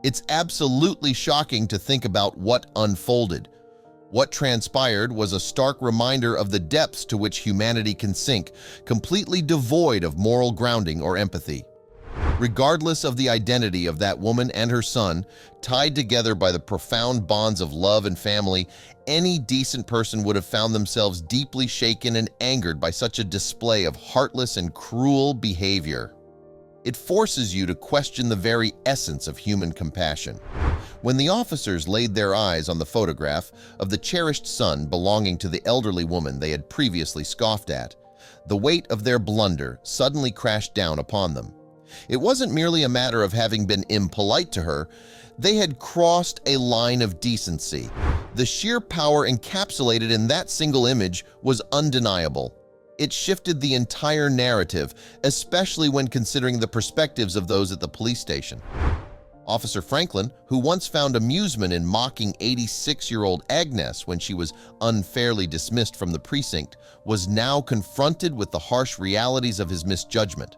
It's absolutely shocking to think about what unfolded. What transpired was a stark reminder of the depths to which humanity can sink, completely devoid of moral grounding or empathy. Regardless of the identity of that woman and her son, tied together by the profound bonds of love and family, any decent person would have found themselves deeply shaken and angered by such a display of heartless and cruel behavior. It forces you to question the very essence of human compassion. When the officers laid their eyes on the photograph of the cherished son belonging to the elderly woman they had previously scoffed at, the weight of their blunder suddenly crashed down upon them. It wasn't merely a matter of having been impolite to her. They had crossed a line of decency. The sheer power encapsulated in that single image was undeniable. It shifted the entire narrative, especially when considering the perspectives of those at the police station. Officer Franklin, who once found amusement in mocking 86-year-old Agnes when she was unfairly dismissed from the precinct, was now confronted with the harsh realities of his misjudgment.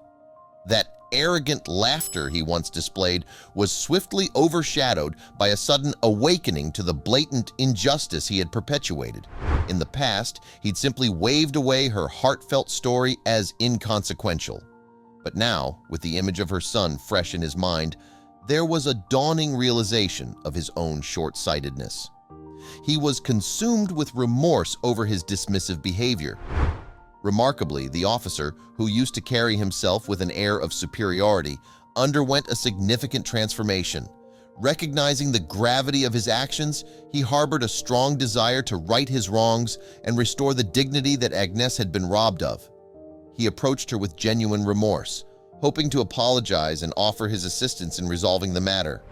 That arrogant laughter he once displayed was swiftly overshadowed by a sudden awakening to the blatant injustice he had perpetuated. In the past, he'd simply waved away her heartfelt story as inconsequential. But now, with the image of her son fresh in his mind, there was a dawning realization of his own short-sightedness. He was consumed with remorse over his dismissive behavior. Remarkably, the officer, who used to carry himself with an air of superiority, underwent a significant transformation. Recognizing the gravity of his actions, he harbored a strong desire to right his wrongs and restore the dignity that Agnes had been robbed of. He approached her with genuine remorse, hoping to apologize and offer his assistance in resolving the matter.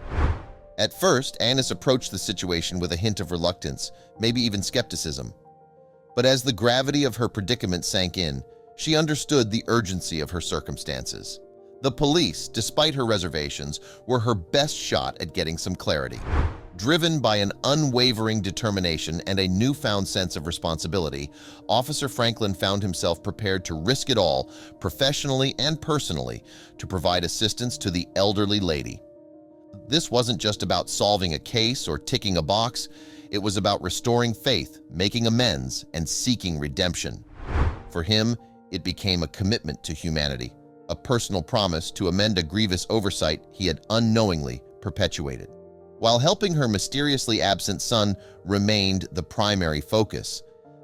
At first, Agnes approached the situation with a hint of reluctance, maybe even skepticism. But as the gravity of her predicament sank in, she understood the urgency of her circumstances. The police, despite her reservations, were her best shot at getting some clarity. Driven by an unwavering determination and a newfound sense of responsibility, Officer Franklin found himself prepared to risk it all, professionally and personally, to provide assistance to the elderly lady. This wasn't just about solving a case or ticking a box. It was about restoring faith, making amends, and seeking redemption. For him, it became a commitment to humanity, a personal promise to amend a grievous oversight he had unknowingly perpetuated. While helping her mysteriously absent son remained the primary focus,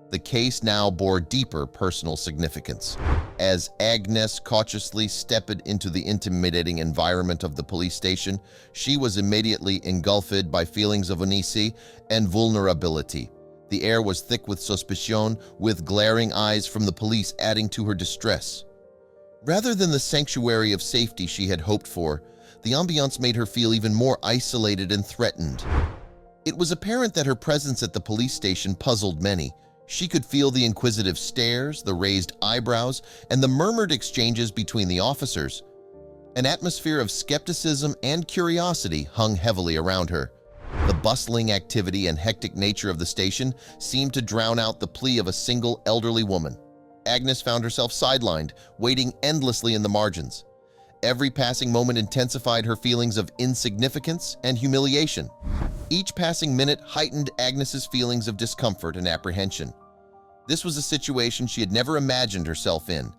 the case now bore deeper personal significance. As Agnes cautiously stepped into the intimidating environment of the police station, she was immediately engulfed by feelings of unease and vulnerability. The air was thick with suspicion, with glaring eyes from the police adding to her distress. Rather than the sanctuary of safety she had hoped for, the ambiance made her feel even more isolated and threatened. It was apparent that her presence at the police station puzzled many. She could feel the inquisitive stares, the raised eyebrows, and the murmured exchanges between the officers. An atmosphere of skepticism and curiosity hung heavily around her. The bustling activity and hectic nature of the station seemed to drown out the plea of a single elderly woman. Agnes found herself sidelined, waiting endlessly in the margins. Every passing moment intensified her feelings of insignificance and humiliation. Each passing minute heightened Agnes's feelings of discomfort and apprehension. This was a situation she had never imagined herself in,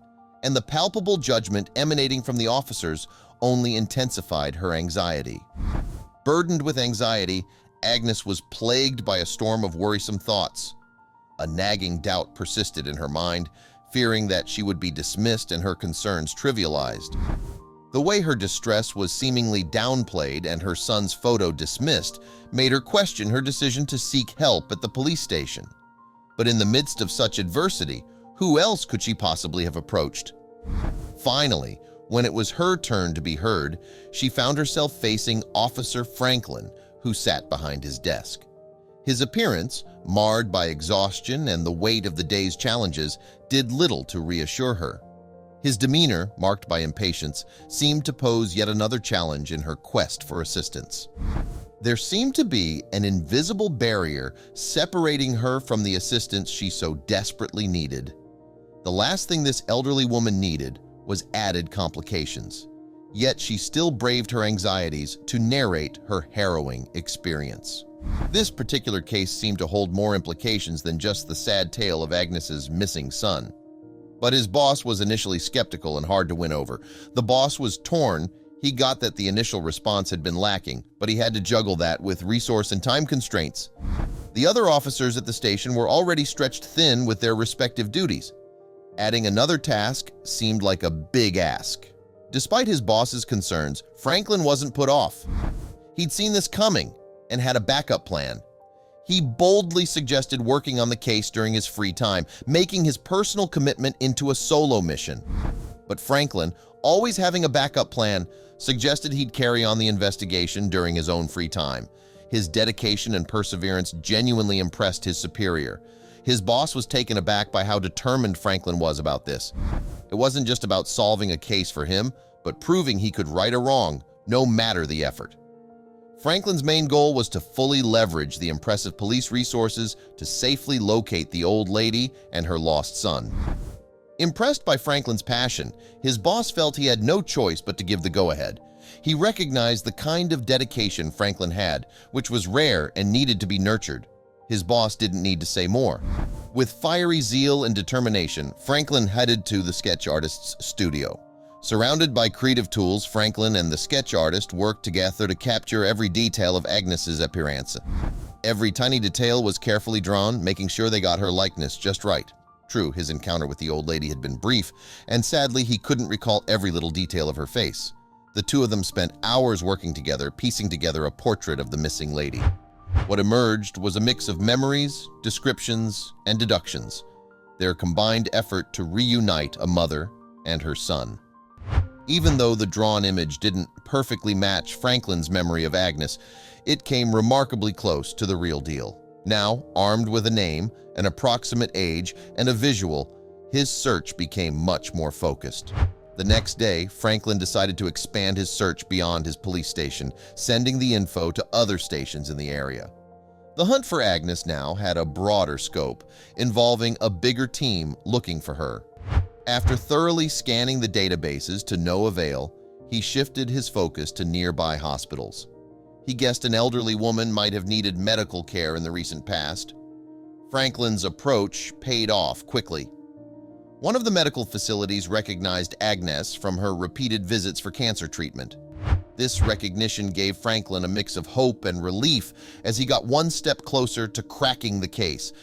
and the palpable judgment emanating from the officers only intensified her anxiety. Burdened with anxiety, Agnes was plagued by a storm of worrisome thoughts. A nagging doubt persisted in her mind, fearing that she would be dismissed and her concerns trivialized. The way her distress was seemingly downplayed and her son's photo dismissed made her question her decision to seek help at the police station. But in the midst of such adversity, who else could she possibly have approached? Finally, when it was her turn to be heard, she found herself facing Officer Franklin, who sat behind his desk. His appearance, marred by exhaustion and the weight of the day's challenges, did little to reassure her. His demeanor, marked by impatience, seemed to pose yet another challenge in her quest for assistance. There seemed to be an invisible barrier separating her from the assistance she so desperately needed. The last thing this elderly woman needed was added complications. yet she still braved her anxieties to narrate her harrowing experience. This particular case seemed to hold more implications than just the sad tale of Agnes's missing son. But his boss was initially skeptical and hard to win over. The boss was torn. He got that the initial response had been lacking, but he had to juggle that with resource and time constraints. The other officers at the station were already stretched thin with their respective duties. Adding another task seemed like a big ask. Despite his boss's concerns, Franklin wasn't put off. He'd seen this coming and had a backup plan. He boldly suggested working on the case during his free time, making his personal commitment into a solo mission. But Franklin, always having a backup plan, suggested he'd carry on the investigation during his own free time. His dedication and perseverance genuinely impressed his superior. His boss was taken aback by how determined Franklin was about this. It wasn't just about solving a case for him, but proving he could right a wrong, no matter the effort. Franklin's main goal was to fully leverage the impressive police resources to safely locate the old lady and her lost son. Impressed by Franklin's passion, his boss felt he had no choice but to give the go-ahead. He recognized the kind of dedication Franklin had, which was rare and needed to be nurtured. His boss didn't need to say more. With fiery zeal and determination, Franklin headed to the sketch artist's studio. Surrounded by creative tools, Franklin and the sketch artist worked together to capture every detail of Agnes's appearance. Every tiny detail was carefully drawn, making sure they got her likeness just right. True, his encounter with the old lady had been brief, and sadly he couldn't recall every little detail of her face. The two of them spent hours working together, piecing together a portrait of the missing lady. What emerged was a mix of memories, descriptions, and deductions, their combined effort to reunite a mother and her son. Even though the drawn image didn't perfectly match Franklin's memory of Agnes, it came remarkably close to the real deal. Now, armed with a name, an approximate age, and a visual, his search became much more focused. The next day, Franklin decided to expand his search beyond his police station, sending the info to other stations in the area. The hunt for Agnes now had a broader scope, involving a bigger team looking for her. After thoroughly scanning the databases to no avail, he shifted his focus to nearby hospitals. He guessed an elderly woman might have needed medical care in the recent past. Franklin's approach paid off quickly. One of the medical facilities recognized Agnes from her repeated visits for cancer treatment. This recognition gave Franklin a mix of hope and relief as he got one step closer to cracking the case.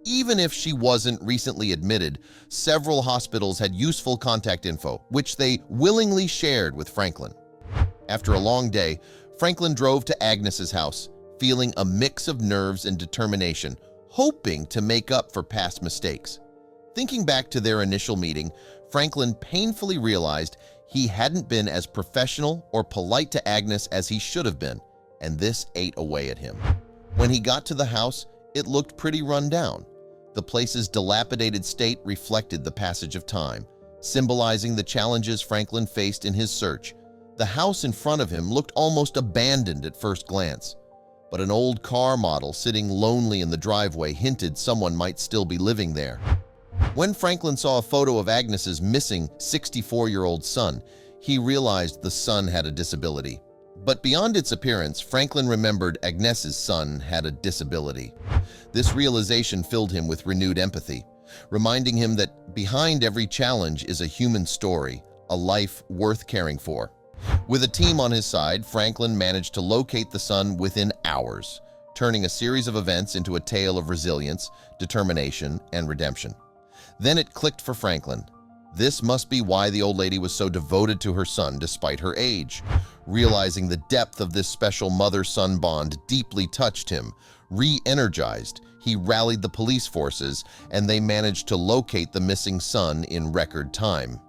Even if she wasn't recently admitted, several hospitals had useful contact info, which they willingly shared with Franklin. After a long day, Franklin drove to Agnes's house, feeling a mix of nerves and determination, hoping to make up for past mistakes. Thinking back to their initial meeting, Franklin painfully realized he hadn't been as professional or polite to Agnes as he should have been, and this ate away at him. When he got to the house, it looked pretty run down. The place's dilapidated state reflected the passage of time, symbolizing the challenges Franklin faced in his search. The house in front of him looked almost abandoned at first glance, but an old car model sitting lonely in the driveway hinted someone might still be living there. When Franklin saw a photo of Agnes's missing 64-year-old son, he realized the son had a disability. But beyond its appearance, Franklin remembered Agnes's son had a disability. This realization filled him with renewed empathy, reminding him that behind every challenge is a human story, a life worth caring for. With a team on his side, Franklin managed to locate the son within hours, turning a series of events into a tale of resilience, determination, and redemption. Then it clicked for Franklin. This must be why the old lady was so devoted to her son despite her age. Realizing the depth of this special mother-son bond deeply touched him. Re-energized, he rallied the police forces, and they managed to locate the missing son in record time.